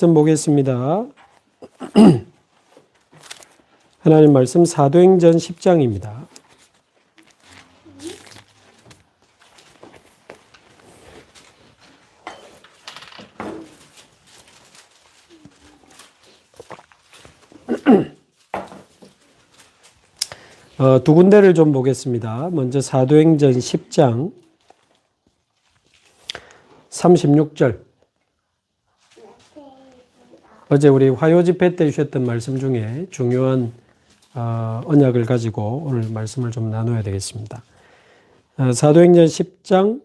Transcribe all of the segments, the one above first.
좀 보겠습니다. 하나님 말씀 사도행전 10장입니다. 두 군데를 좀 보겠습니다. 먼저 사도행전 10장 36절. 어제 우리 화요 집회 때 주셨던 말씀 중에 중요한 언약을 가지고 오늘 말씀을 좀 나눠야 되겠습니다. 사도행전 10장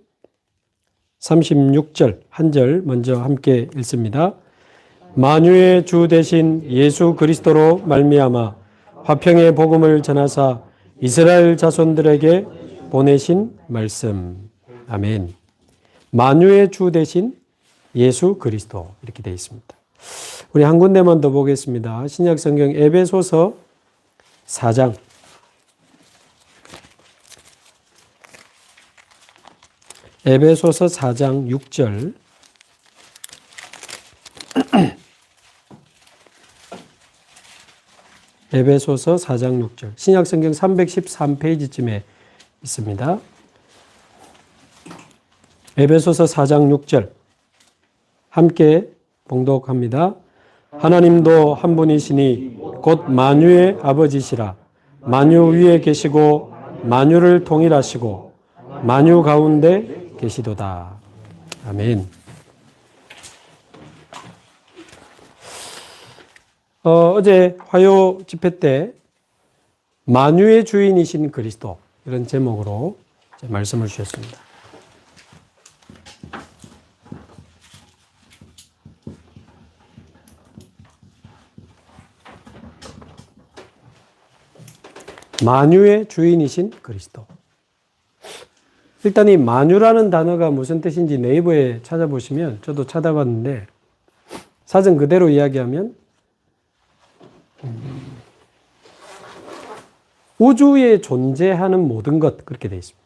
36절 한 절 먼저 함께 읽습니다. 만유의 주 되신 예수 그리스도로 말미암아 화평의 복음을 전하사 이스라엘 자손들에게 보내신 말씀. 아멘. 만유의 주 되신 예수 그리스도 이렇게 되어 있습니다. 우리 한 군데만 더 보겠습니다. 신약성경 에베소서 4장. 에베소서 4장 6절. 에베소서 4장 6절. 신약성경 313페이지쯤에 있습니다. 에베소서 4장 6절. 함께 봉독합니다. 하나님도 한 분이시니 곧 만유의 아버지시라. 만유 위에 계시고 만유를 통일하시고 만유 가운데 계시도다. 아멘. 어제 화요 집회 때 만유의 주인이신 그리스도 이런 제목으로 말씀을 주셨습니다. 만유의 주인이신 그리스도. 일단 이 만유라는 단어가 무슨 뜻인지 네이버에 찾아보시면 저도 찾아봤는데 사전 그대로 이야기하면 우주에 존재하는 모든 것 그렇게 되어 있습니다.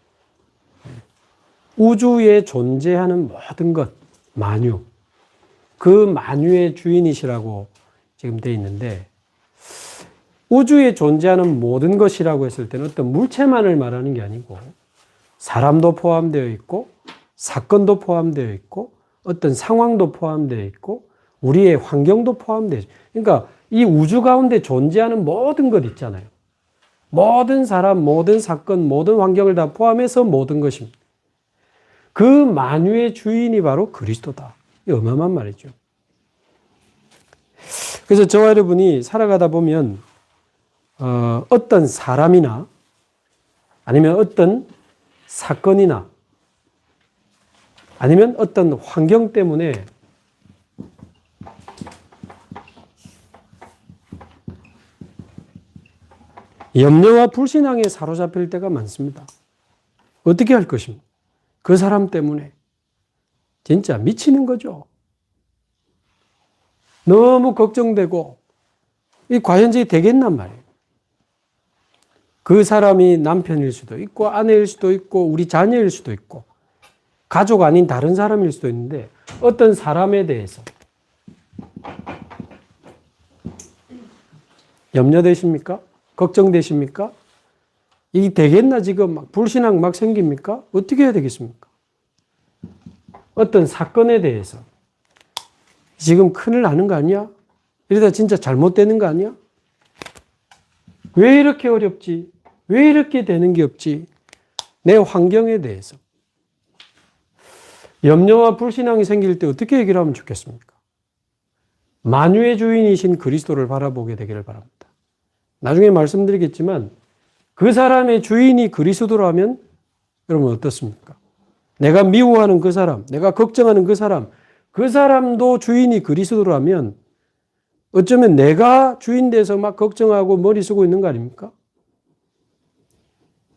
우주에 존재하는 모든 것 만유. 그 만유의 주인이시라고 지금 되어 있는데 우주에 존재하는 모든 것이라고 했을 때는 어떤 물체만을 말하는 게 아니고 사람도 포함되어 있고 사건도 포함되어 있고 어떤 상황도 포함되어 있고 우리의 환경도 포함되어 있고 그러니까 이 우주 가운데 존재하는 모든 것 있잖아요. 모든 사람, 모든 사건, 모든 환경을 다 포함해서 모든 것입니다. 그 만유의 주인이 바로 그리스도다. 이 어마어마한 말이죠. 그래서 저와 여러분이 살아가다 보면 어떤 사람이나 아니면 어떤 사건이나 아니면 어떤 환경 때문에 염려와 불신앙에 사로잡힐 때가 많습니다. 어떻게 할 것입니까? 그 사람 때문에 진짜 미치는 거죠. 너무 걱정되고 이 과연 이게 되겠단 말이에요. 그 사람이 남편일 수도 있고 아내일 수도 있고 우리 자녀일 수도 있고 가족 아닌 다른 사람일 수도 있는데 어떤 사람에 대해서 염려되십니까? 걱정되십니까? 이게 되겠나 지금 막 불신앙 막 생깁니까? 어떻게 해야 되겠습니까? 어떤 사건에 대해서 지금 큰일 나는 거 아니야? 이러다 진짜 잘못되는 거 아니야? 왜 이렇게 어렵지? 왜 이렇게 되는 게 없지? 내 환경에 대해서. 염려와 불신앙이 생길 때 어떻게 해결하면 좋겠습니까? 만유의 주인이신 그리스도를 바라보게 되기를 바랍니다. 나중에 말씀드리겠지만 그 사람의 주인이 그리스도라면 여러분 어떻습니까? 내가 미워하는 그 사람, 내가 걱정하는 그 사람도 주인이 그리스도라면 어쩌면 내가 주인 돼서 막 걱정하고 머리 쓰고 있는 거 아닙니까?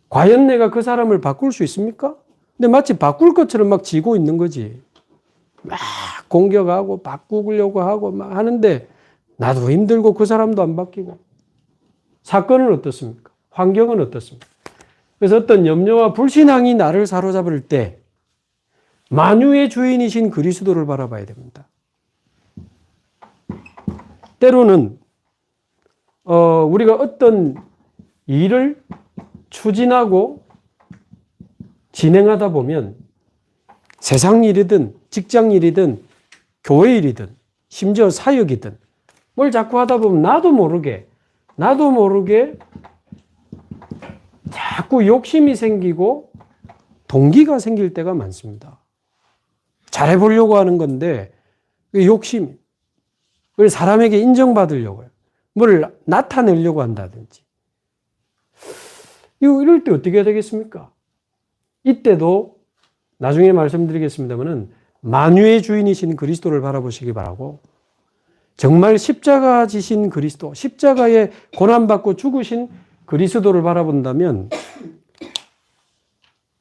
과연 내가 그 사람을 바꿀 수 있습니까? 근데 마치 바꿀 것처럼 막 지고 있는 거지. 막 공격하고 바꾸려고 하고 막 하는데 나도 힘들고 그 사람도 안 바뀌고. 사건은 어떻습니까? 환경은 어떻습니까? 그래서 어떤 염려와 불신앙이 나를 사로잡을 때 만유의 주인이신 그리스도를 바라봐야 됩니다. 때로는 우리가 어떤 일을 추진하고 진행하다 보면 세상 일이든 직장 일이든 교회 일이든 심지어 사역이든 뭘 자꾸 하다 보면 나도 모르게 자꾸 욕심이 생기고 동기가 생길 때가 많습니다. 잘해보려고 하는 건데 욕심이 사람에게 인정받으려고요. 뭘 나타내려고 한다든지. 이럴 때 어떻게 해야 되겠습니까? 이때도 나중에 말씀드리겠습니다만은 만유의 주인이신 그리스도를 바라보시기 바라고, 정말 십자가 지신 그리스도, 십자가에 고난받고 죽으신 그리스도를 바라본다면,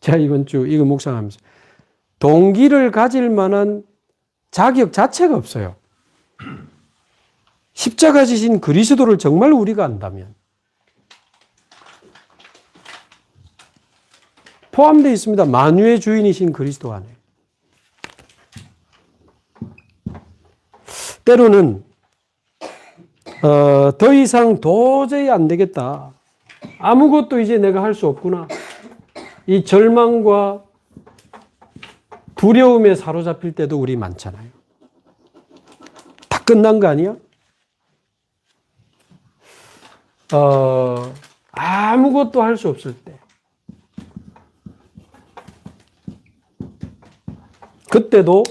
제가 이번 주 이거 묵상하면서 동기를 가질 만한 자격 자체가 없어요. 십자가 지신 그리스도를 정말 우리가 안다면 포함되어 있습니다. 만유의 주인이신 그리스도 안에. 때로는 더 이상 도저히 안 되겠다. 아무것도 이제 내가 할 수 없구나. 이 절망과 두려움에 사로잡힐 때도 우리 많잖아요. 다 끝난 거 아니야? 아무것도 할 수 없을 때. 그때도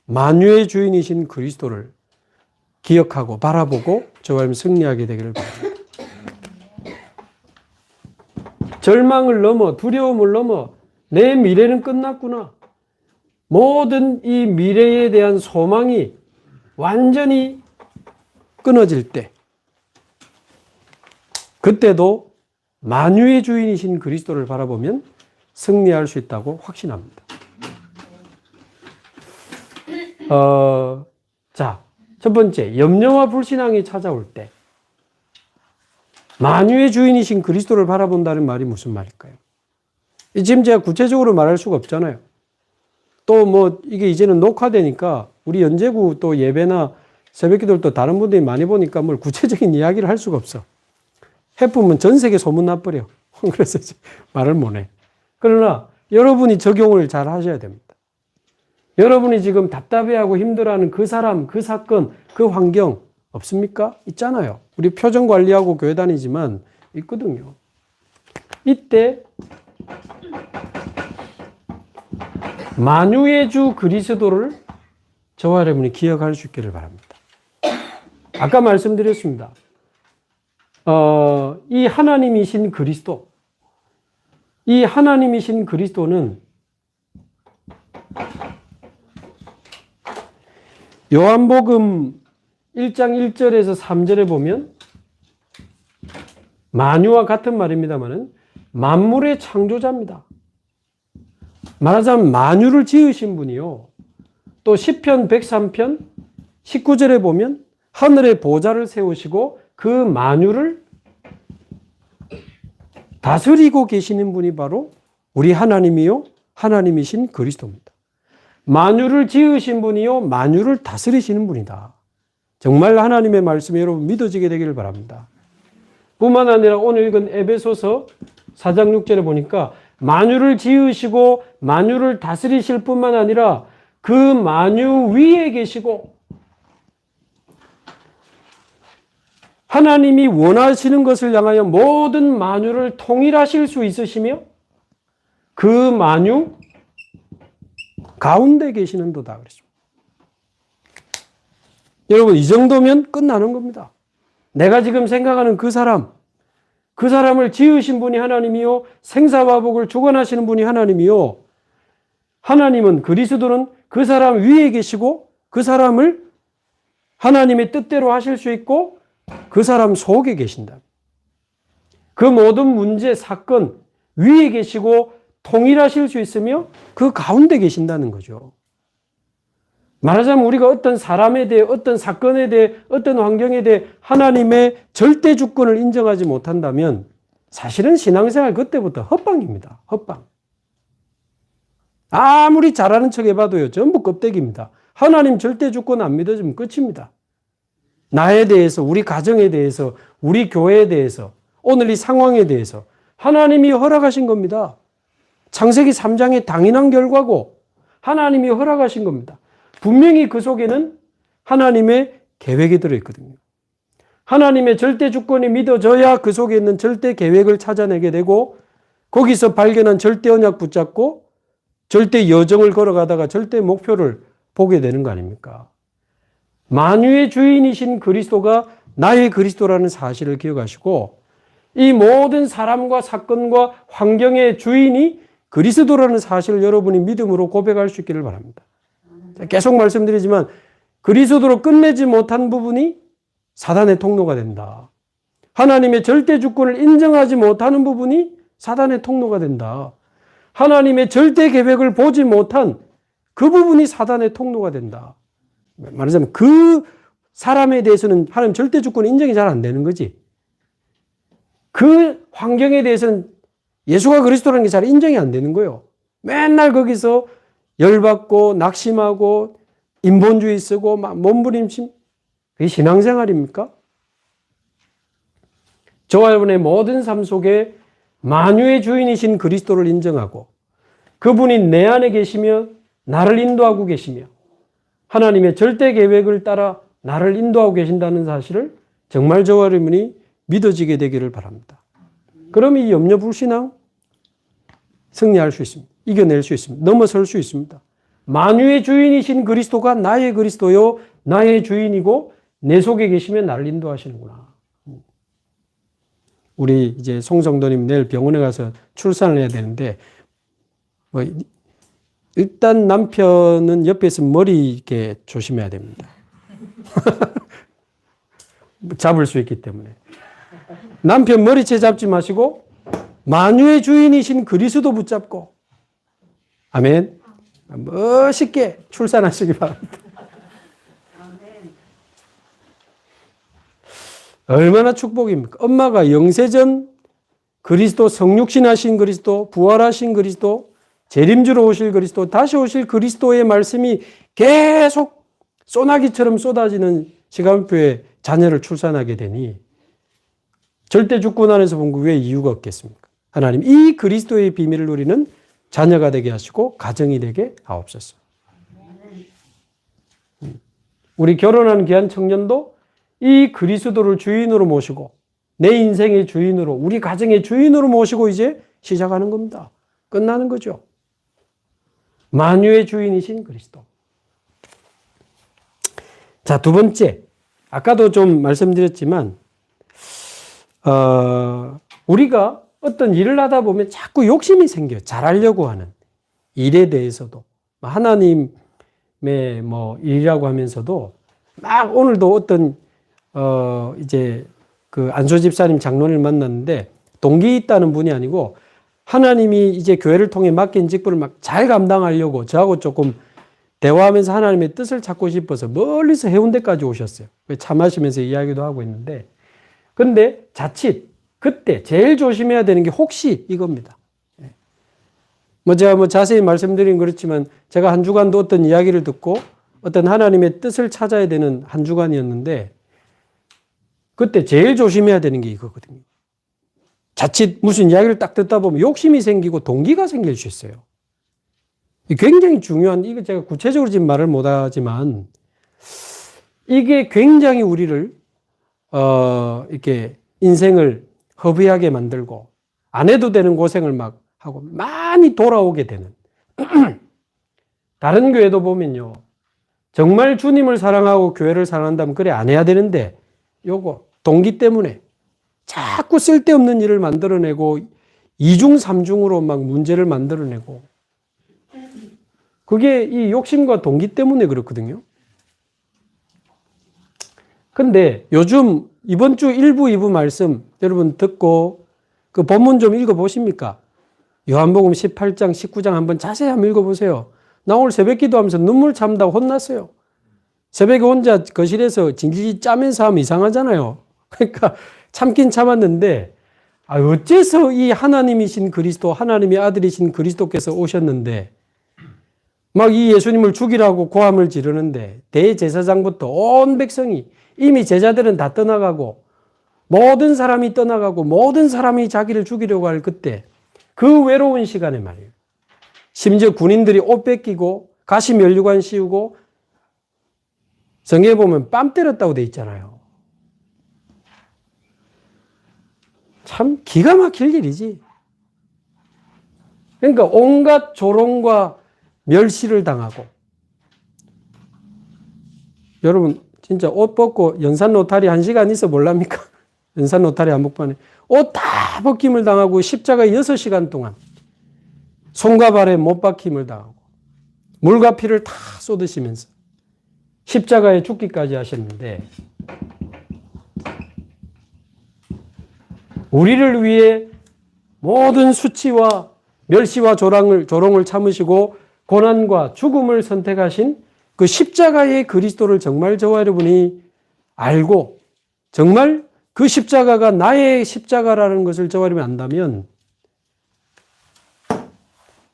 만유의 주인이신 그리스도를 기억하고 바라보고 저와 여러분 승리하게 되기를 바랍니다. 절망을 넘어, 두려움을 넘어 내 미래는 끝났구나. 모든 이 미래에 대한 소망이 완전히 끊어질 때, 그때도 만유의 주인이신 그리스도를 바라보면 승리할 수 있다고 확신합니다. 자, 첫 번째, 염려와 불신앙이 찾아올 때 만유의 주인이신 그리스도를 바라본다는 말이 무슨 말일까요? 지금 제가 구체적으로 말할 수가 없잖아요. 또 이게 이제는 녹화되니까 우리 연제구 또 예배나 새벽기도를 또 다른 분들이 많이 보니까 뭘 구체적인 이야기를 할 수가 없어. 해품은 전 세계 소문나버려. 그래서 말을 못해. 그러나 여러분이 적용을 잘 하셔야 됩니다. 여러분이 지금 답답해하고 힘들어하는 그 사람, 그 사건, 그 환경 없습니까? 있잖아요. 우리 표정 관리하고 교회 다니지만 있거든요. 이때 만유의 주 그리스도를 저와 여러분이 기억할 수 있기를 바랍니다. 아까 말씀드렸습니다. 이 하나님이신 그리스도, 이 하나님이신 그리스도는 요한복음 1장 1절에서 3절에 보면 만유와 같은 말입니다만은 만물의 창조자입니다. 말하자면 만유를 지으신 분이요. 또 시편 103편 19절에 보면 하늘에 보좌를 세우시고 그 만유를 다스리고 계시는 분이 바로 우리 하나님이요, 하나님이신 그리스도입니다. 만유를 지으신 분이요, 만유를 다스리시는 분이다. 정말 하나님의 말씀이 여러분 믿어지게 되기를 바랍니다. 뿐만 아니라 오늘 읽은 에베소서 4장 6절에 보니까 만유를 지으시고 만유를 다스리실 뿐만 아니라 그 만유 위에 계시고 하나님이 원하시는 것을 향하여 모든 만유를 통일하실 수 있으시며 그 만유 가운데 계시는도다 그랬습니다. 여러분, 이 정도면 끝나는 겁니다. 내가 지금 생각하는 그 사람을 지으신 분이 하나님이요, 생사와 복을 주관하시는 분이 하나님이요, 하나님은, 그리스도는 그 사람 위에 계시고 그 사람을 하나님의 뜻대로 하실 수 있고 그 사람 속에 계신다. 그 모든 문제, 사건 위에 계시고 통일하실 수 있으며 그 가운데 계신다는 거죠. 말하자면 우리가 어떤 사람에 대해, 어떤 사건에 대해, 어떤 환경에 대해 하나님의 절대 주권을 인정하지 못한다면 사실은 신앙생활 그때부터 헛방입니다. 헛방. 아무리 잘하는 척 해봐도요, 전부 껍데기입니다. 하나님 절대 주권 안 믿어지면 끝입니다. 나에 대해서, 우리 가정에 대해서, 우리 교회에 대해서, 오늘 이 상황에 대해서 하나님이 허락하신 겁니다. 창세기 3장의 당연한 결과고 하나님이 허락하신 겁니다. 분명히 그 속에는 하나님의 계획이 들어있거든요. 하나님의 절대 주권이 믿어져야 그 속에 있는 절대 계획을 찾아내게 되고 거기서 발견한 절대 언약 붙잡고 절대 여정을 걸어가다가 절대 목표를 보게 되는 거 아닙니까? 만유의 주인이신 그리스도가 나의 그리스도라는 사실을 기억하시고 이 모든 사람과 사건과 환경의 주인이 그리스도라는 사실을 여러분이 믿음으로 고백할 수 있기를 바랍니다. 계속 말씀드리지만 그리스도로 끝내지 못한 부분이 사단의 통로가 된다. 하나님의 절대 주권을 인정하지 못하는 부분이 사단의 통로가 된다. 하나님의 절대 계획을 보지 못한 그 부분이 사단의 통로가 된다. 말하자면 그 사람에 대해서는 하나님 절대 주권 인정이 잘 안 되는 거지. 그 환경에 대해서는 예수가 그리스도라는 게 잘 인정이 안 되는 거예요. 맨날 거기서 열받고 낙심하고 인본주의 쓰고 막 몸부림침. 그게 신앙생활입니까? 저와 여러분의 모든 삶 속에 만유의 주인이신 그리스도를 인정하고 그분이 내 안에 계시며 나를 인도하고 계시며 하나님의 절대 계획을 따라 나를 인도하고 계신다는 사실을 정말 저와 여러분이 믿어지게 되기를 바랍니다. 그럼 이 염려불신앙 승리할 수 있습니다. 이겨낼 수 있습니다. 넘어설 수 있습니다. 만유의 주인이신 그리스도가 나의 그리스도요 나의 주인이고 내 속에 계시면 나를 인도하시는구나. 우리 이제 송성도님 내일 병원에 가서 출산을 해야 되는데 뭐 일단 남편은 옆에 있으면 머리 이렇게 조심해야 됩니다. 잡을 수 있기 때문에. 남편 머리채 잡지 마시고 만유의 주인이신 그리스도 붙잡고 아멘. 멋있게 출산하시기 바랍니다. 얼마나 축복입니까? 엄마가 영세전 그리스도 성육신하신 그리스도 부활하신 그리스도 재림주로 오실 그리스도 다시 오실 그리스도의 말씀이 계속 소나기처럼 쏟아지는 시간표에 자녀를 출산하게 되니 절대 주권 안에서 본 거 왜 이유가 없겠습니까? 하나님 이 그리스도의 비밀을 누리는 자녀가 되게 하시고 가정이 되게 하옵소서. 우리 결혼한 귀한 청년도 이 그리스도를 주인으로 모시고 내 인생의 주인으로 우리 가정의 주인으로 모시고 이제 시작하는 겁니다. 끝나는 거죠. 만유의 주인이신 그리스도. 자, 두 번째. 아까도 좀 말씀드렸지만 우리가 어떤 일을 하다 보면 자꾸 욕심이 생겨요. 잘하려고 하는 일에 대해서도 하나님의 뭐 일이라고 하면서도 막 오늘도 어떤 이제 그 안소 집사님 장로를 만났는데 동기 있다는 분이 아니고 하나님이 이제 교회를 통해 맡긴 직분을 막 잘 감당하려고 저하고 조금 대화하면서 하나님의 뜻을 찾고 싶어서 멀리서 해운대까지 오셨어요. 차 마시면서 이야기도 하고 있는데 근데 자칫 그때 제일 조심해야 되는 게 혹시 이겁니다. 뭐 제가 뭐 자세히 말씀드리긴 그렇지만 제가 한 주간도 어떤 이야기를 듣고 어떤 하나님의 뜻을 찾아야 되는 한 주간이었는데 그때 제일 조심해야 되는 게 이거거든요. 자칫 무슨 이야기를 딱 듣다 보면 욕심이 생기고 동기가 생길 수 있어요. 굉장히 중요한, 이거 제가 구체적으로 지금 말을 못 하지만 이게 굉장히 우리를 이렇게 인생을 허비하게 만들고 안 해도 되는 고생을 막 하고 많이 돌아오게 되는 다른 교회도 보면요. 정말 주님을 사랑하고 교회를 사랑한다면 그래 안 해야 되는데 요거 동기 때문에 자꾸 쓸데없는 일을 만들어내고 이중 삼중으로 막 문제를 만들어내고 그게 이 욕심과 동기 때문에 그렇거든요. 근데 요즘 이번 주 1부, 2부 말씀 여러분 듣고 그 본문 좀 읽어보십니까? 요한복음 18장, 19장 한번 자세히 한번 읽어보세요. 나 오늘 새벽 기도하면서 눈물 참다고 혼났어요. 새벽에 혼자 거실에서 징징 짜면서 하면 이상하잖아요. 그러니까 참긴 참았는데 어째서 이 하나님이신 그리스도, 하나님의 아들이신 그리스도께서 오셨는데 막 이 예수님을 죽이라고 고함을 지르는데 대제사장부터 온 백성이 이미 제자들은 다 떠나가고 모든 사람이 떠나가고 모든 사람이 자기를 죽이려고 할 그때 그 외로운 시간에 말이에요. 심지어 군인들이 옷 뺏기고 가시 면류관 씌우고 성경에 보면 뺨 때렸다고 돼 있잖아요. 참 기가 막힐 일이지. 그러니까 온갖 조롱과 멸시를 당하고 여러분 진짜 옷 벗고 연산 노타리 1시간 있어 몰랍니까? 연산 노타리 한복판에 옷 다 벗김을 당하고 십자가에 6시간 동안 손과 발에 못 박힘을 당하고 물과 피를 다 쏟으시면서 십자가에 죽기까지 하셨는데 우리를 위해 모든 수치와 멸시와 조롱을 참으시고 고난과 죽음을 선택하신 그 십자가의 그리스도를 정말 저와 여러분이 알고 정말 그 십자가가 나의 십자가라는 것을 저와 여러분이 안다면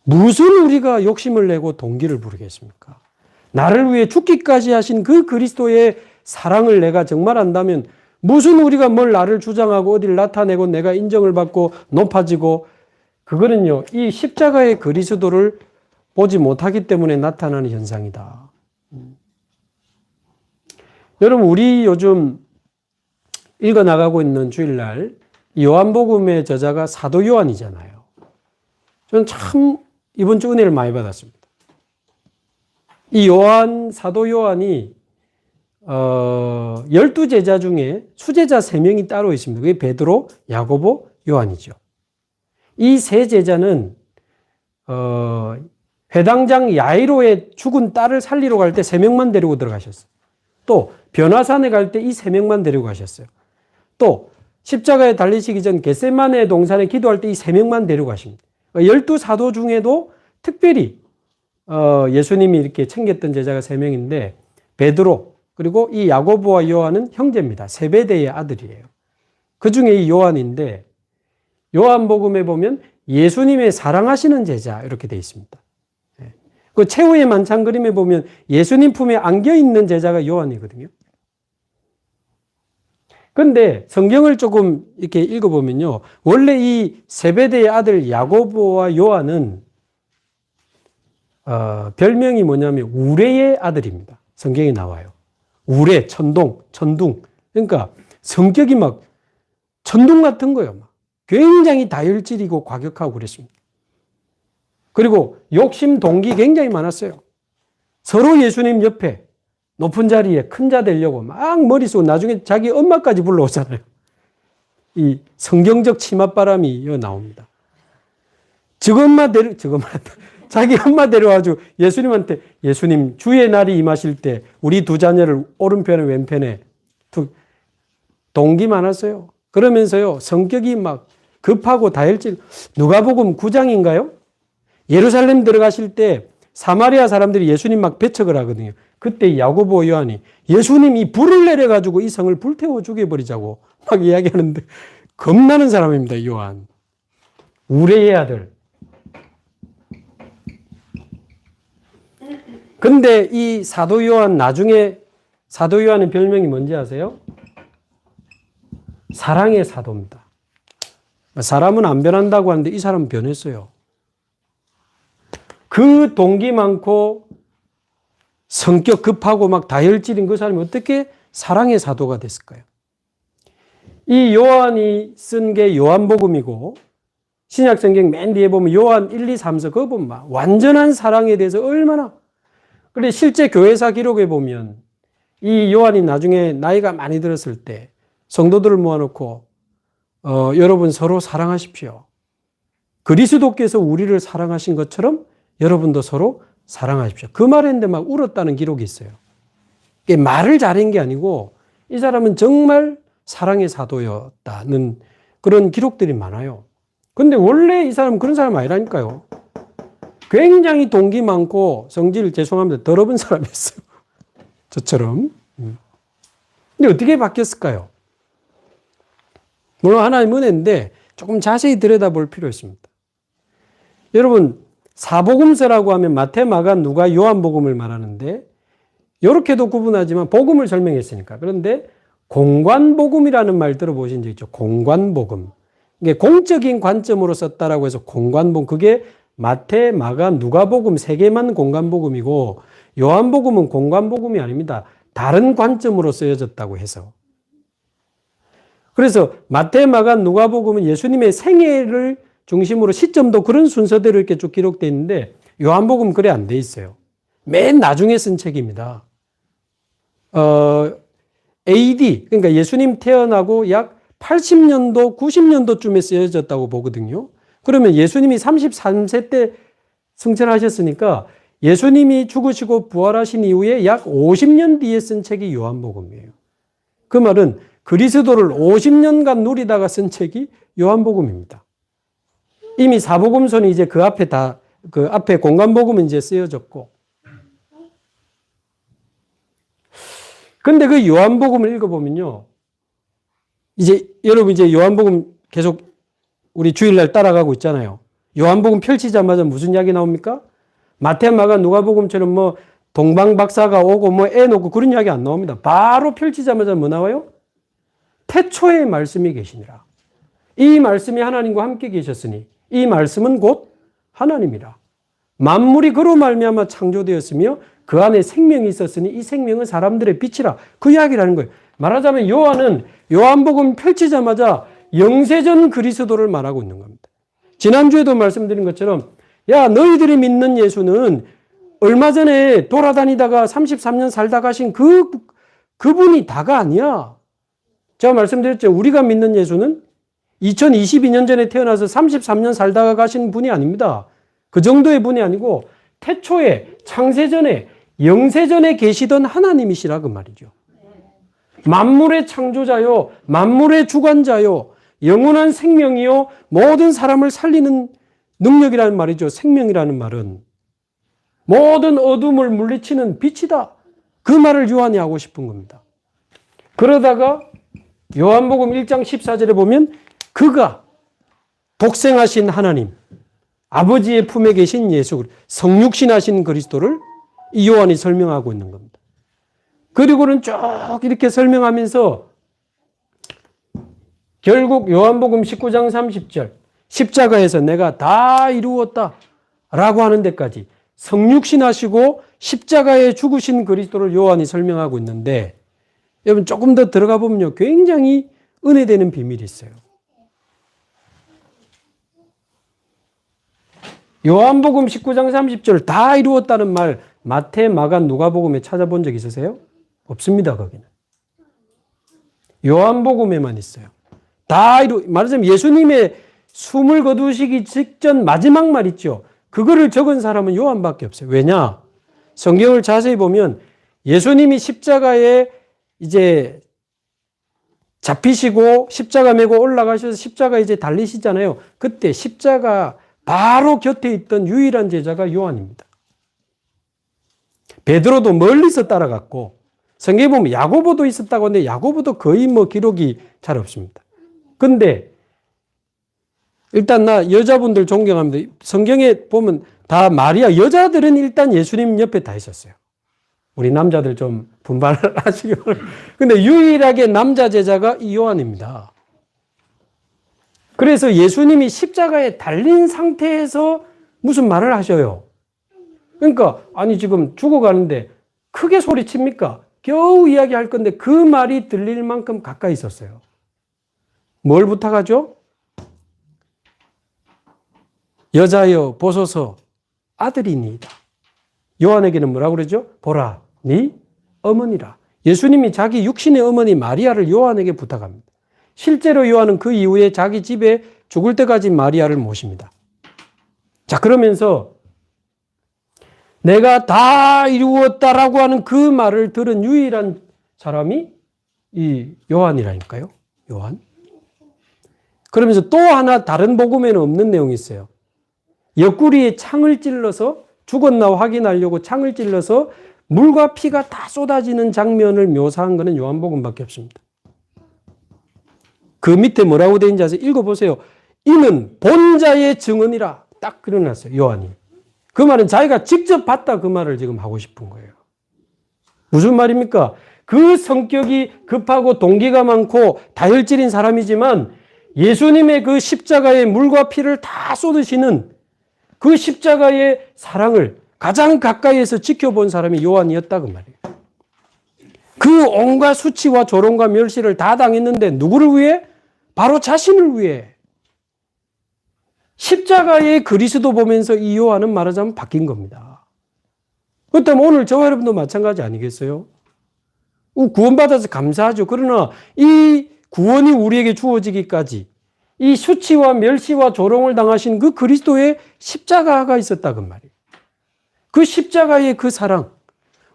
무슨 우리가 욕심을 내고 동기를 부르겠습니까? 나를 위해 죽기까지 하신 그 그리스도의 사랑을 내가 정말 안다면 무슨 우리가 뭘 나를 주장하고 어디를 나타내고 내가 인정을 받고 높아지고 그거는요, 이 십자가의 그리스도를 보지 못하기 때문에 나타나는 현상이다. 여러분, 우리 요즘 읽어나가고 있는 주일날 요한복음의 저자가 사도 요한이잖아요. 저는 참 이번 주 은혜를 많이 받았습니다. 이 사도 요한이 12제자 중에 수제자 3명이 따로 있습니다. 그게 베드로, 야고보, 요한이죠. 이 세 제자는 회당장 야이로의 죽은 딸을 살리러 갈 때 3명만 데리고 들어가셨어요. 또 변화산에 갈 때 이 3명만 데리고 가셨어요. 또 십자가에 달리시기 전 겟세마네 동산에 기도할 때 이 3명만 데리고 가십니다. 12사도 중에도 특별히 예수님이 이렇게 챙겼던 제자가 3명인데 베드로 그리고 이 야고보와 요한은 형제입니다. 세베대의 아들이에요. 그 중에 이 요한인데 요한복음에 보면 예수님의 사랑하시는 제자 이렇게 되어 있습니다. 그 최후의 만찬 그림에 보면 예수님 품에 안겨있는 제자가 요한이거든요. 그런데 성경을 조금 이렇게 읽어보면요. 원래 이 세베대의 아들 야고보와 요한은 별명이 뭐냐면 우레의 아들입니다. 성경에 나와요. 우레, 천둥. 그러니까 성격이 막 천둥 같은 거예요. 막. 굉장히 다혈질이고 과격하고 그랬습니다. 그리고 욕심 동기 굉장히 많았어요. 서로 예수님 옆에 높은 자리에 큰 자 되려고 막 머리 쓰고 나중에 자기 엄마까지 불러오잖아요. 이 성경적 치맛바람이 나옵니다. 자기 엄마 데려와가지고 예수님한테 예수님 주의 날이 임하실 때 우리 두 자녀를 오른편에 왼편에 동기 많았어요. 그러면서요 성격이 막 급하고 다혈질. 누가복음 9장인가요? 예루살렘 들어가실 때 사마리아 사람들이 예수님 막 배척을 하거든요. 그때 야고보 요한이 예수님이 불을 내려가지고 이 성을 불태워 죽여버리자고 막 이야기하는데 겁나는 사람입니다. 요한. 우레의 아들. 근데 이 사도 요한 나중에 사도 요한의 별명이 뭔지 아세요? 사랑의 사도입니다. 사람은 안 변한다고 하는데 이 사람은 변했어요. 그 동기 많고 성격 급하고 막 다혈질인 그 사람이 어떻게 사랑의 사도가 됐을까요? 이 요한이 쓴 게 요한복음이고 신약성경 맨 뒤에 보면 요한 1, 2, 3서 그거 보면 막 완전한 사랑에 대해서 얼마나. 그런데 실제 교회사 기록에 보면 이 요한이 나중에 나이가 많이 들었을 때 성도들을 모아놓고 여러분 서로 사랑하십시오. 그리스도께서 우리를 사랑하신 것처럼 여러분도 서로 사랑하십시오. 그 말 했는데 막 울었다는 기록이 있어요. 이게 말을 잘한 게 아니고 이 사람은 정말 사랑의 사도였다는 그런 기록들이 많아요. 근데 원래 이 사람은 그런 사람 아니라니까요. 굉장히 동기 많고 성질 죄송합니다. 더러운 사람이었어요. 저처럼. 근데 어떻게 바뀌었을까요? 물론 하나님 은혜인데 조금 자세히 들여다볼 필요 있습니다. 여러분 사복음서라고 하면 마태, 마가, 누가, 요한복음을 말하는데 이렇게도 구분하지만 복음을 설명했으니까. 그런데 공관복음이라는 말 들어보신 적 있죠? 공관복음. 이게 공적인 관점으로 썼다라고 해서 공관복음. 그게 마태, 마가, 누가복음 세 개만 공관복음이고 요한복음은 공관복음이 아닙니다. 다른 관점으로 쓰여졌다고 해서. 그래서 마태, 마가, 누가복음은 예수님의 생애를 중심으로 시점도 그런 순서대로 이렇게 쭉 기록되어 있는데 요한복음 그래 안 돼 있어요. 맨 나중에 쓴 책입니다. AD, 그러니까 예수님 태어나고 약 80년도, 90년도쯤에 쓰여졌다고 보거든요. 그러면 예수님이 33세 때 승천하셨으니까 예수님이 죽으시고 부활하신 이후에 약 50년 뒤에 쓴 책이 요한복음이에요. 그 말은 그리스도를 50년간 누리다가 쓴 책이 요한복음입니다. 이미 사복음서는 이제 그 앞에 공관복음은 이제 쓰여졌고. 근데 그 요한복음을 읽어보면요. 여러분 이제 요한복음 계속 우리 주일날 따라가고 있잖아요. 요한복음 펼치자마자 무슨 이야기 나옵니까? 마태, 마가, 누가복음처럼 뭐 동방박사가 오고 뭐 애 놓고 그런 이야기 안 나옵니다. 바로 펼치자마자 뭐 나와요? 태초에 말씀이 계시니라. 이 말씀이 하나님과 함께 계셨으니 이 말씀은 곧 하나님이라. 만물이 그로 말미암아 창조되었으며 그 안에 생명이 있었으니 이 생명은 사람들의 빛이라. 그 이야기를 하는 거예요. 말하자면 요한은 요한복음 펼치자마자 영세전 그리스도를 말하고 있는 겁니다. 지난주에도 말씀드린 것처럼 야 너희들이 믿는 예수는 얼마 전에 돌아다니다가 33년 살다 가신 그분이 다가 아니야. 제가 말씀드렸죠. 우리가 믿는 예수는 2022년 전에 태어나서 33년 살다가 가신 분이 아닙니다. 그 정도의 분이 아니고 태초에 창세전에 영세전에 계시던 하나님이시라 그 말이죠. 만물의 창조자요, 만물의 주관자요, 영원한 생명이요, 모든 사람을 살리는 능력이라는 말이죠. 생명이라는 말은 모든 어둠을 물리치는 빛이다. 그 말을 요한이 하고 싶은 겁니다. 그러다가 요한복음 1장 14절에 보면 그가 독생하신 하나님, 아버지의 품에 계신 예수, 성육신하신 그리스도를 이 요한이 설명하고 있는 겁니다. 그리고는 쭉 이렇게 설명하면서 결국 요한복음 19장 30절 십자가에서 내가 다 이루었다 라고 하는 데까지 성육신하시고 십자가에 죽으신 그리스도를 요한이 설명하고 있는데 여러분 조금 더 들어가 보면요 굉장히 은혜되는 비밀이 있어요. 요한복음 19장 30절 다 이루었다는 말 마태, 마가, 누가복음에 찾아본 적 있으세요? 없습니다. 거기는. 요한복음에만 있어요. 말하자면 예수님의 숨을 거두시기 직전 마지막 말 있죠. 그거를 적은 사람은 요한밖에 없어요. 왜냐? 성경을 자세히 보면 예수님이 십자가에 이제 잡히시고 십자가 메고 올라가셔서 십자가 이제 달리시잖아요. 그때 십자가 바로 곁에 있던 유일한 제자가 요한입니다. 베드로도 멀리서 따라갔고 성경에 보면 야고보도 있었다고 하는데 야고보도 거의 뭐 기록이 잘 없습니다. 근데 일단 나 여자분들 존경합니다. 성경에 보면 다 마리아, 여자들은 일단 예수님 옆에 다 있었어요. 우리 남자들 좀 분발하시기 바랍니다. 근데 유일하게 남자 제자가 이 요한입니다. 그래서 예수님이 십자가에 달린 상태에서 무슨 말을 하셔요. 그러니까 아니 지금 죽어가는데 크게 소리칩니까? 겨우 이야기할 건데 그 말이 들릴 만큼 가까이 있었어요. 뭘 부탁하죠? 여자여 보소서 아들이니이다. 요한에게는 뭐라고 그러죠? 보라 네 어머니라. 예수님이 자기 육신의 어머니 마리아를 요한에게 부탁합니다. 실제로 요한은 그 이후에 자기 집에 죽을 때까지 마리아를 모십니다. 자 그러면서 내가 다 이루었다라고 하는 그 말을 들은 유일한 사람이 이 요한이라니까요. 요한. 그러면서 또 하나 다른 복음에는 없는 내용이 있어요. 옆구리에 창을 찔러서 죽었나 확인하려고 창을 찔러서 물과 피가 다 쏟아지는 장면을 묘사한 것은 요한복음밖에 없습니다. 그 밑에 뭐라고 되어 있는지 아세요? 읽어보세요. 이는 본자의 증언이라 딱 그려놨어요. 요한이. 그 말은 자기가 직접 봤다 그 말을 지금 하고 싶은 거예요. 무슨 말입니까? 그 성격이 급하고 동기가 많고 다혈질인 사람이지만 예수님의 그 십자가의 물과 피를 다 쏟으시는 그 십자가의 사랑을 가장 가까이에서 지켜본 사람이 요한이었다 그 말이에요. 그 온갖 수치와 조롱과 멸시를 다 당했는데 누구를 위해? 바로 자신을 위해. 십자가의 그리스도 보면서 이 요한은 말하자면 바뀐 겁니다. 그렇다면 오늘 저와 여러분도 마찬가지 아니겠어요? 구원받아서 감사하죠. 그러나 이 구원이 우리에게 주어지기까지 이 수치와 멸시와 조롱을 당하신 그 그리스도의 십자가가 있었다 그 말이에요. 그 십자가의 그 사랑,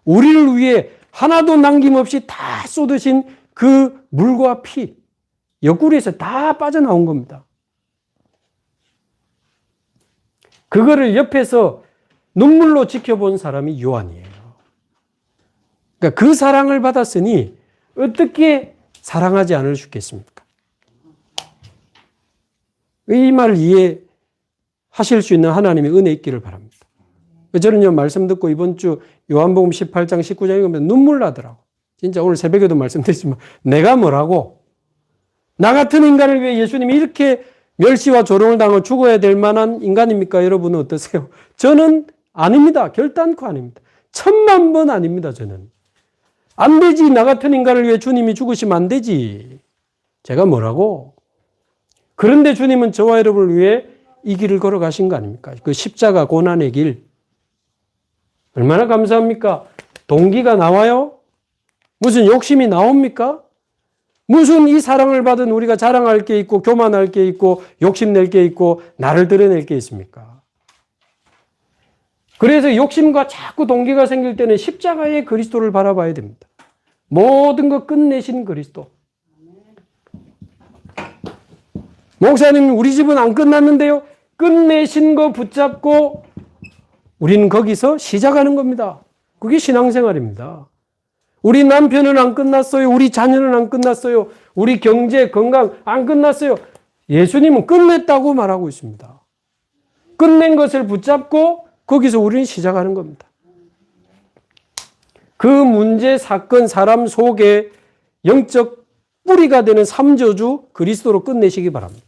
우리를 위해 하나도 남김없이 다 쏟으신 그 물과 피, 옆구리에서 다 빠져나온 겁니다. 그거를 옆에서 눈물로 지켜본 사람이 요한이에요. 그러니까 그 사랑을 받았으니 어떻게 사랑하지 않을 수 있겠습니까? 이 말을 이해하실 수 있는 하나님의 은혜 있기를 바랍니다. 저는요, 말씀 듣고 이번 주 요한복음 18장, 19장 읽으면 눈물 나더라고. 진짜 오늘 새벽에도 말씀드렸지만 내가 뭐라고? 나 같은 인간을 위해 예수님이 이렇게 멸시와 조롱을 당하고 죽어야 될 만한 인간입니까? 여러분은 어떠세요? 저는 아닙니다. 결단코 아닙니다. 1000만 번 아닙니다. 저는. 안 되지. 나 같은 인간을 위해 주님이 죽으시면 안 되지. 제가 뭐라고? 그런데 주님은 저와 여러분을 위해 이 길을 걸어가신 거 아닙니까? 그 십자가 고난의 길. 얼마나 감사합니까? 동기가 나와요? 무슨 욕심이 나옵니까? 무슨 이 사랑을 받은 우리가 자랑할 게 있고 교만할 게 있고 욕심낼 게 있고 나를 드러낼 게 있습니까? 그래서 욕심과 자꾸 동기가 생길 때는 십자가의 그리스도를 바라봐야 됩니다. 모든 것 끝내신 그리스도. 목사님, 우리 집은 안 끝났는데요. 끝내신 거 붙잡고 우리는 거기서 시작하는 겁니다. 그게 신앙생활입니다. 우리 남편은 안 끝났어요. 우리 자녀는 안 끝났어요. 우리 경제, 건강 안 끝났어요. 예수님은 끝냈다고 말하고 있습니다. 끝낸 것을 붙잡고 거기서 우리는 시작하는 겁니다. 그 문제, 사건, 사람 속에 영적 뿌리가 되는 삼저주 그리스도로 끝내시기 바랍니다.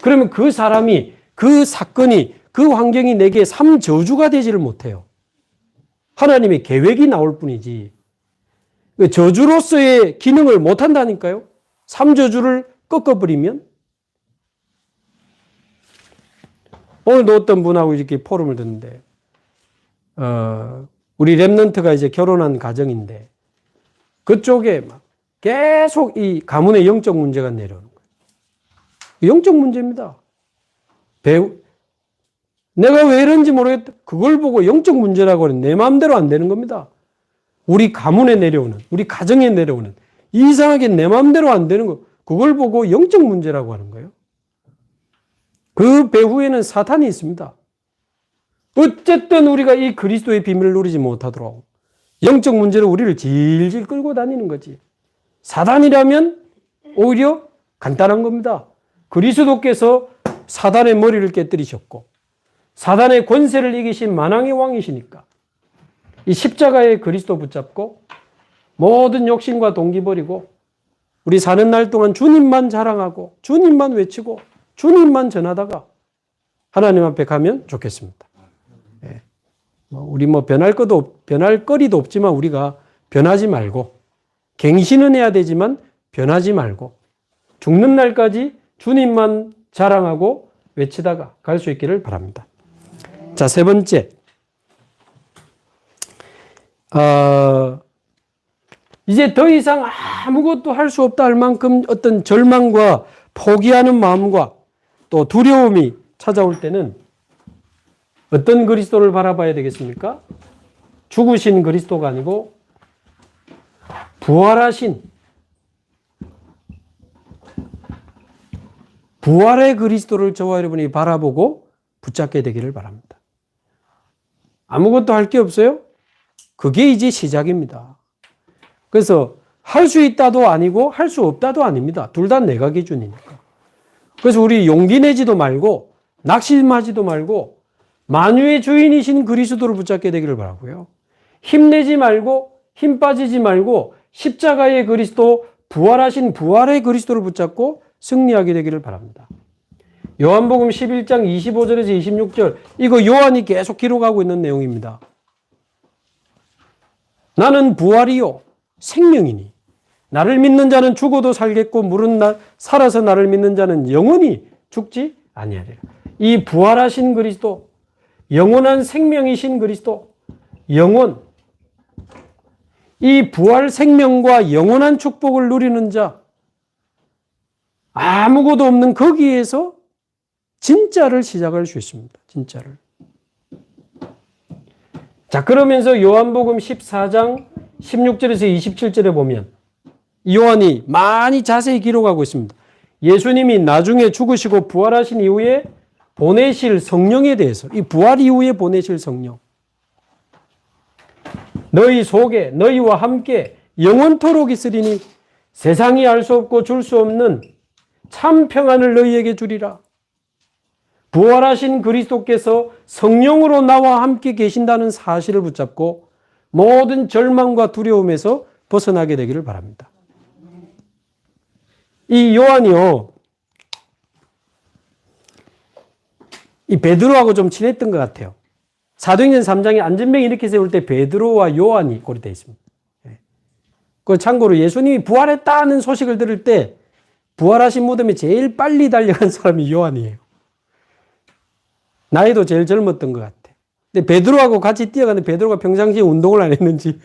그러면 그 사람이, 그 사건이, 그 환경이 내게 삼저주가 되지를 못해요. 하나님의 계획이 나올 뿐이지. 저주로서의 기능을 못한다니까요. 삼저주를 꺾어버리면. 오늘도 어떤 분하고 이렇게 포럼을 듣는데, 우리 랩런트가 이제 결혼한 가정인데, 그쪽에 막 계속 이 가문의 영적 문제가 내려오는 거예요. 영적 문제입니다. 내가 왜 이런지 모르겠다. 그걸 보고 영적 문제라고 하는 내 마음대로 안 되는 겁니다. 우리 가문에 내려오는, 우리 가정에 내려오는 이상하게 내 마음대로 안 되는 거, 그걸 보고 영적 문제라고 하는 거예요. 그 배후에는 사탄이 있습니다. 어쨌든 우리가 이 그리스도의 비밀을 누리지 못하도록 영적 문제로 우리를 질질 끌고 다니는 거지. 사단이라면 오히려 간단한 겁니다. 그리스도께서 사단의 머리를 깨뜨리셨고 사단의 권세를 이기신 만왕의 왕이시니까 이 십자가의 그리스도 붙잡고 모든 욕심과 동기 버리고 우리 사는 날 동안 주님만 자랑하고 주님만 외치고 주님만 전하다가 하나님 앞에 가면 좋겠습니다. 예. 우리 변할 거리도 없지만 우리가 변하지 말고 갱신은 해야 되지만 변하지 말고 죽는 날까지 주님만 자랑하고 외치다가 갈 수 있기를 바랍니다. 자, 세 번째. 이제 더 이상 아무것도 할 수 없다 할 만큼 어떤 절망과 포기하는 마음과 또 두려움이 찾아올 때는 어떤 그리스도를 바라봐야 되겠습니까? 죽으신 그리스도가 아니고 부활하신 부활의 그리스도를 저와 여러분이 바라보고 붙잡게 되기를 바랍니다. 아무것도 할 게 없어요? 그게 이제 시작입니다. 그래서 할 수 있다도 아니고 할 수 없다도 아닙니다. 둘 다 내가 기준이니까. 그래서 우리 용기 내지도 말고 낙심하지도 말고 만유의 주인이신 그리스도를 붙잡게 되기를 바라고요. 힘내지 말고 힘 빠지지 말고 십자가의 그리스도, 부활하신 부활의 그리스도를 붙잡고 승리하게 되기를 바랍니다. 요한복음 11장 25절에서 26절, 이거 요한이 계속 기록하고 있는 내용입니다. 나는 부활이요 생명이니 나를 믿는 자는 죽어도 살겠고 살아서 나를 믿는 자는 영원히 죽지 아니하리라. 이 부활하신 그리스도, 영원한 생명이신 그리스도, 영원, 이 부활 생명과 영원한 축복을 누리는 자, 아무것도 없는 거기에서 진짜를 시작할 수 있습니다. 진짜를. 자, 그러면서 요한복음 14장 16절에서 27절에 보면 요한이 많이 자세히 기록하고 있습니다. 예수님이 나중에 죽으시고 부활하신 이후에 보내실 성령에 대해서, 이 부활 이후에 보내실 성령, 너희 속에 너희와 함께 영원토록 있으리니 세상이 알 수 없고 줄 수 없는 참 평안을 너희에게 주리라. 부활하신 그리스도께서 성령으로 나와 함께 계신다는 사실을 붙잡고 모든 절망과 두려움에서 벗어나게 되기를 바랍니다. 이 요한이요, 이 베드로하고 좀 친했던 것 같아요. 사도행전 3장에 안전병 이렇게 세울 때 베드로와 요한이 고려되어 있습니다. 그 참고로 예수님이 부활했다는 소식을 들을 때 부활하신 무덤에 제일 빨리 달려간 사람이 요한이에요. 나이도 제일 젊었던 것 같아. 근데 베드로하고 같이 뛰어가는데 베드로가 평상시에 운동을 안 했는지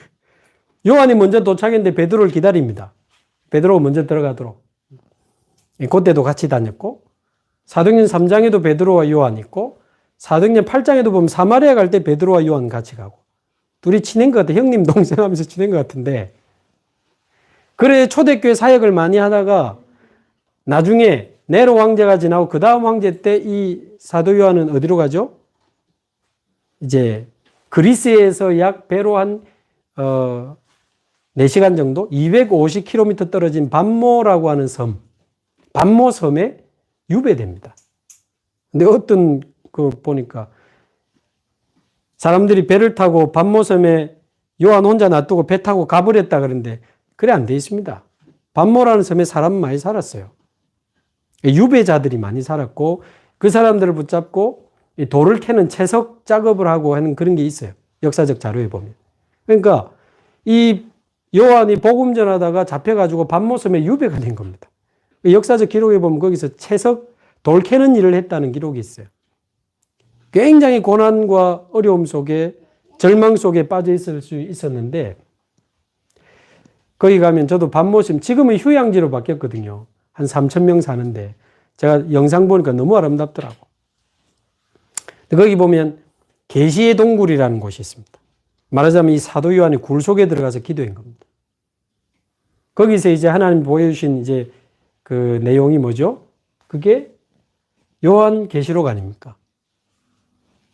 요한이 먼저 도착했는데 베드로를 기다립니다. 베드로가 먼저 들어가도록. 그때도 같이 다녔고, 사도행전 3장에도 베드로와 요한 있고, 사도행전 8장에도 보면 사마리아 갈 때 베드로와 요한 같이 가고, 둘이 친한 것 같아. 형님 동생 하면서 친한 것 같은데, 그래 초대교회 사역을 많이 하다가 나중에 네로 황제가 지나고 그 다음 황제 때 이 사도 요한은 어디로 가죠? 이제 그리스에서 약 배로 한 4시간 정도, 250km 떨어진 반모라고 하는 섬, 반모 섬에 유배됩니다. 근데 어떤 그 보니까 사람들이 배를 타고 반모 섬에 요한 혼자 놔두고 배 타고 가버렸다 그러는데 그래 안 돼 있습니다. 반모라는 섬에 사람 많이 살았어요. 유배자들이 많이 살았고 그 사람들을 붙잡고 돌을 캐는 채석 작업을 하고 하는 그런 게 있어요. 역사적 자료에 보면. 그러니까 이 요한이 복음 전하다가 잡혀가지고 반모섬에 유배가 된 겁니다. 역사적 기록에 보면 거기서 채석, 돌 캐는 일을 했다는 기록이 있어요. 굉장히 고난과 어려움 속에, 절망 속에 빠져 있을 수 있었는데 거기 가면 저도 반모섬, 지금은 휴양지로 바뀌었거든요. 한 3,000명 사는데 제가 영상 보니까 너무 아름답더라고. 거기 보면 계시의 동굴이라는 곳이 있습니다. 말하자면 이 사도 요한이 굴 속에 들어가서 기도한 겁니다. 거기서 이제 하나님 보여주신 이제 그 내용이 뭐죠? 그게 요한 계시록 아닙니까?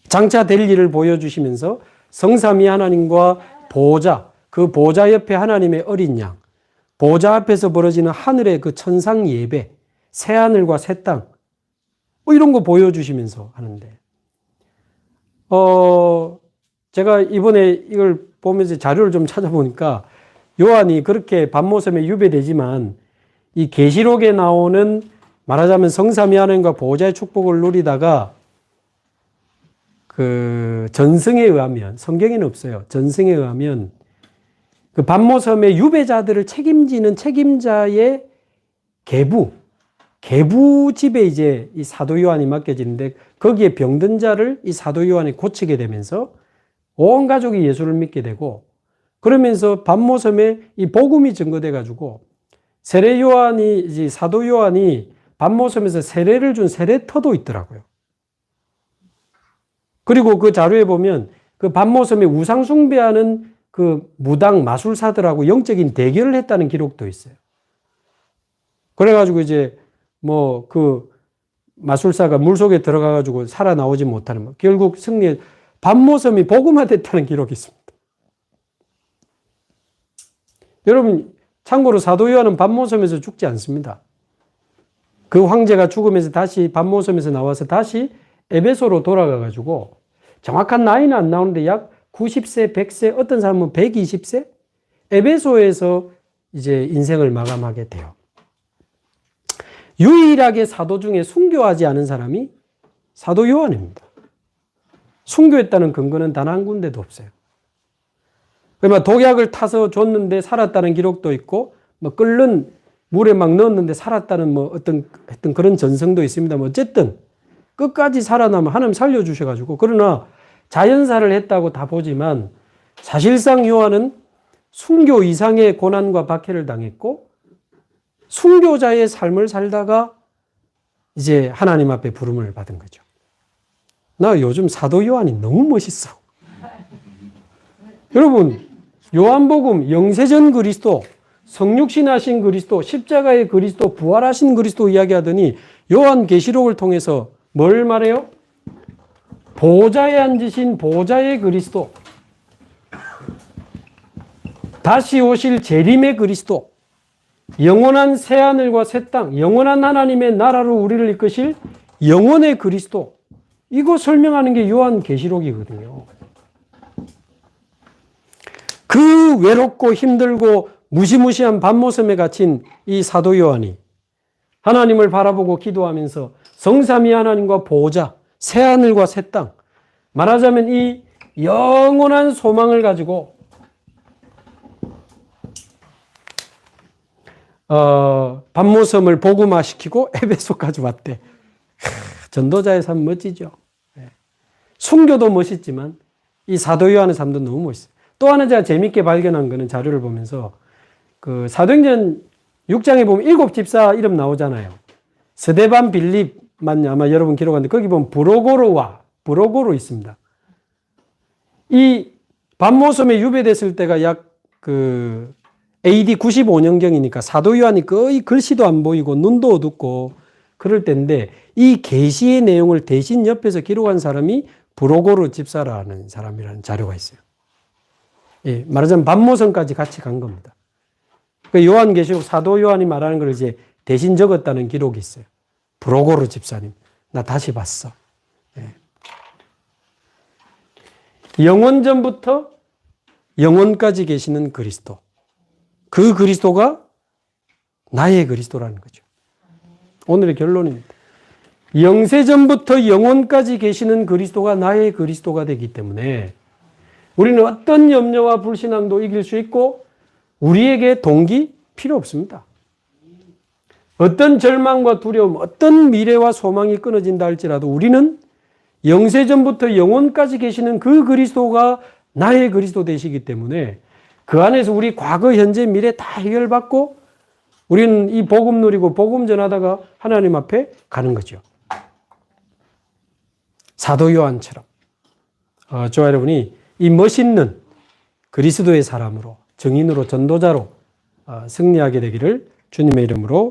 장차 될 일을 보여주시면서 성삼위 하나님과 보좌, 그 보좌 옆에 하나님의 어린 양, 보좌 앞에서 벌어지는 하늘의 그 천상 예배, 새 하늘과 새 땅, 뭐 이런 거 보여주시면서 하는데, 제가 이번에 이걸 보면서 자료를 좀 찾아보니까 요한이 그렇게 반모섬에 유배되지만 이 계시록에 나오는 말하자면 성삼위 하나님과 보좌의 축복을 누리다가 그 전승에 의하면, 성경에는 없어요. 전승에 의하면 그 반모섬의 유배자들을 책임지는 책임자의 계부 집에 이제 이 사도 요한이 맡겨지는데 거기에 병든 자를 이 사도 요한이 고치게 되면서 온 가족이 예수를 믿게 되고 그러면서 반모섬에 이 복음이 증거돼 가지고 세례 요한이 이제 사도 요한이 반모섬에서 세례를 준 세례터도 있더라고요. 그리고 그 자료에 보면 그 반모섬에 우상 숭배하는 그 무당 마술사들하고 영적인 대결을 했다는 기록도 있어요. 그래가지고 이제 뭐 그 마술사가 물속에 들어가가지고 살아나오지 못하는, 결국 승리해, 반모섬이 복음화됐다는 기록이 있습니다. 여러분, 참고로 사도 요한은 반모섬에서 죽지 않습니다. 그 황제가 죽으면서 다시 반모섬에서 나와서 다시 에베소로 돌아가가지고 정확한 나이는 안 나오는데 약 90세, 100세, 어떤 사람은 120세? 에베소에서 이제 인생을 마감하게 돼요. 유일하게 사도 중에 순교하지 않은 사람이 사도 요한입니다. 순교했다는 근거는 단 한 군데도 없어요. 그러면 독약을 타서 줬는데 살았다는 기록도 있고, 뭐 끓는 물에 막 넣었는데 살았다는 뭐 어떤 그런 전성도 있습니다만, 어쨌든 끝까지 살아남아 하나님 살려주셔가지고, 그러나 자연사를 했다고 다 보지만 사실상 요한은 순교 이상의 고난과 박해를 당했고, 순교자의 삶을 살다가 이제 하나님 앞에 부름을 받은 거죠. 나 요즘 사도 요한이 너무 멋있어. 여러분, 요한복음 영세전 그리스도, 성육신하신 그리스도, 십자가의 그리스도, 부활하신 그리스도 이야기하더니 요한계시록을 통해서 뭘 말해요? 보좌에 앉으신 보좌의 그리스도, 다시 오실 재림의 그리스도, 영원한 새하늘과 새 땅, 영원한 하나님의 나라로 우리를 이끄실 영원의 그리스도, 이거 설명하는 게 요한계시록이거든요. 그 외롭고 힘들고 무시무시한 밤모섬에 갇힌 이 사도 요한이 하나님을 바라보고 기도하면서 성삼위 하나님과 보호자, 새하늘과 새 땅, 말하자면 이 영원한 소망을 가지고 밤모섬을 복음화시키고 에베소까지 왔대. 전도자의 삶 멋지죠. 순교도 멋있지만 이 사도 요한의 삶도 너무 멋있어요. 또 하나 제가 재밌게 발견한 거는 자료를 보면서 그 사도행전 6장에 보면 7 집사 이름 나오잖아요. 스데반, 빌립만 아마 여러분 기록하는데 거기 보면 브로고로 있습니다. 이 밤모섬에 유배됐을 때가 약 그 AD 95년경이니까 사도 요한이 거의 글씨도 안 보이고 눈도 어둡고 그럴 때인데 이 계시의 내용을 대신 옆에서 기록한 사람이 브로고로 집사라는 사람이라는 자료가 있어요. 예, 말하자면 밤모섬까지 같이 간 겁니다. 그 요한계시록 사도 요한이 말하는 걸 이제 대신 적었다는 기록이 있어요. 브로고로 집사님, 나 다시 봤어. 예. 영원 전부터 영원까지 계시는 그리스도. 그 그리스도가 나의 그리스도라는 거죠. 오늘의 결론입니다. 영세전부터 영원까지 계시는 그리스도가 나의 그리스도가 되기 때문에 우리는 어떤 염려와 불신앙도 이길 수 있고 우리에게 동기 필요 없습니다. 어떤 절망과 두려움, 어떤 미래와 소망이 끊어진다 할지라도 우리는 영세전부터 영원까지 계시는 그 그리스도가 나의 그리스도 되시기 때문에 그 안에서 우리 과거, 현재, 미래 다 해결받고 우리는 이 복음 누리고 복음 전하다가 하나님 앞에 가는 거죠. 사도 요한처럼 저와 여러분이 이 멋있는 그리스도의 사람으로, 증인으로, 전도자로 승리하게 되기를 주님의 이름으로